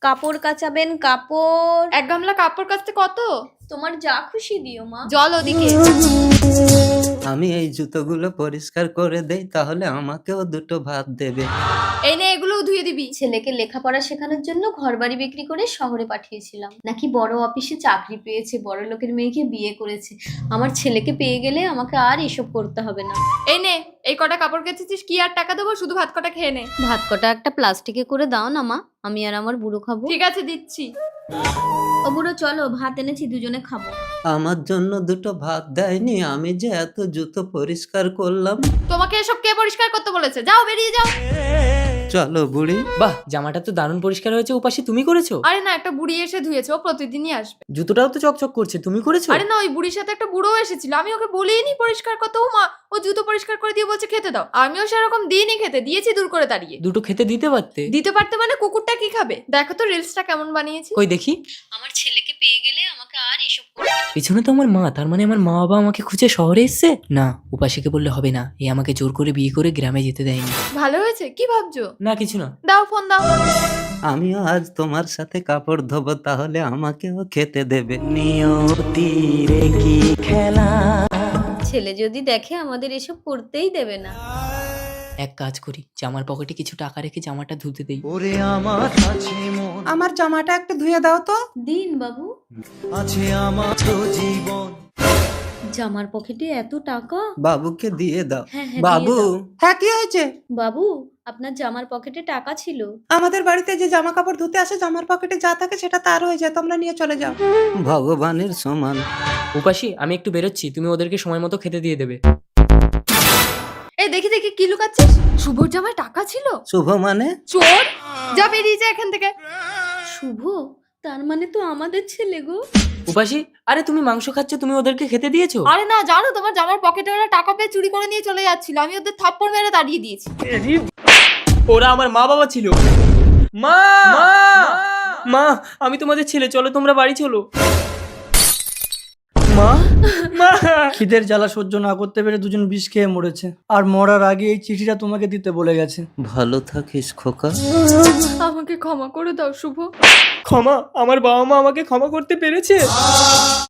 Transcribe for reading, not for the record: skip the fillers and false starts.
কাপড় কাচাবেন? কাপড় এক গামলা কাপড় কাচতে কত? তোমার যা খুশি দিও মা। জল ওদিকে। আমি এই জুতোগুলো পরিষ্কার করে দেই, তাহলে আমাকেও দুটো ভাত দেবে। এই নে, এগুলো ধুয়ে দিবি। ছেলেকে লেখাপড়া শেখানোর জন্য ঘরবাড়ি বিক্রি করে শহরে পাঠিয়েছিলাম, নাকি বড় অফিসে চাকরি পেয়েছে, বড় লোকের মেয়েকে বিয়ে করেছে। আমার ছেলেকে পেয়ে গেলে আমাকে আর এসব করতে হবে না। এই নে, এই কটা কাপড় কেচেছিস, কি আর টাকা দেবো? শুধু ভাত কটা খেয়ে নে। ভাত কটা একটা প্লাস্টিকে করে দাও না মা, আমি আর আমার বুড়ো খাবো। ঠিক আছে, দিচ্ছি। ও বুড়ো চলো, ভাত এনেছি, দুজনে খাবো। আমার জন্য দুটো ভাত দেয়নি? আমি যে এত জুতো পরিষ্কার করলাম। তোমাকে এসব কে পরিষ্কার করতে বলেছে? যাও, বেরিয়ে যাও। চলো বুড়ি। বাহ, জামাটা তো দারুণ পরিষ্কার হয়েছে। উপাসী, তুমি করেছো? আরে না, একটা বুড়ি এসে ধুয়েছে, ও প্রতিদিনই আসবে। জুতোটাও তো চকচক করছে, তুমি করেছো? আরে না, ওই বুড়ির সাথে একটা বুড়ো এসেছিল, আমি ওকে বলিনি পরিষ্কার করতে। ও মা, ও জুতো পরিষ্কার করে দিয়ে বলছে খেতে দাও। আমিও সেরকম দিইনি খেতে, দিয়েছি দূর করে তাড়িয়ে। দুটো খেতে দিতে পারতে। দিতে পারতে মানে? কুকুরটা কি খাবে? দেখো তো রিলসটা কেমন বানিয়েছি। কই দেখি। আমার ছেলেকে পেয়ে গেলে আমাকে আর এসব করতে হবে না। পিছনে তো আমার মা, তার মানে আমার মা বাবা আমাকে খুঁজে শহরে এসছে। না, উপাসীকে বললে হবে না, এ আমাকে জোর করে বিয়ে করে গ্রামে যেতে দেয়নি। ভালো হয়েছে? কি ভাবছো? না, কিছু না। দাও, ফোন দাও। আমিও আজ তোমার সাথে কাপড় ধোবো, তাহলে আমাকেও খেতে দেবে। ছেলে যদি দেখে আমাদের এসব করতেই দেবে না। এক কাজ করি, জামার পকেটে কিছু টাকা রেখে জামাটা ধুতে দেই। আমার জামাটা একটু ধুয়ে দাও তো। দিন বাবু। জামার পকেটে এত টাকা? বাবুকে দিয়ে দাও। হ্যাঁ, হ্যাঁ, বাবু, দিয়ে দাও। হ্যাঁ, কি হয়েছে? বাবু, আপনার জামার পকেটে টাকা ছিল। আমাদের বাড়িতে যে জামা কাপড় ধুতে আসে, জামার পকেটে যা থাকে সেটা তার হয়ে যায়, তোমরা নিয়ে চলে যাও। ভগবানের সমান। উপাসী, আমি একটু বেরোচ্ছি, তুমি ওদেরকে সময় মতো খেতে দিয়ে দেবে। এই দেখি দেখি, কি লুকাচ্ছিস? শুভর জামায় টাকা ছিল? শুভ মানে? চোর! যা, বেরিয়ে যা এখান থেকে। শুভ? তার মানে তো আমাদের ছেলে গো। উপাসী, আরে তুমি মাংস খাচ্ছ, তুমি ওদেরকে খেতে দিয়েছো? আরে না, জানো তোমার জামার পকেটে ওরা টাকা পেয়ে চুরি করে নিয়ে চলে যাচ্ছিল, আমি ওদের থাপ্পড় মেরে তাড়িয়ে দিয়েছি। ওরা আমার মা বাবা ছিল। মা মা, আমি তোমাদের ছেলে, চলো তোমরা বাড়ি চলো। মা মা খিদের জ্বালা সহ্য না করতে পেরে দুজন বিষ খেয়ে মরেছে, আর মরার আগে এই চিঠিটা তোমাকে দিতে বলে গেছে। ভালো থাকিস খোকা। আমাকে ক্ষমা করে দাও শুভ। ক্ষমা? আমার বাবা মা আমাকে ক্ষমা করতে পেরেছে?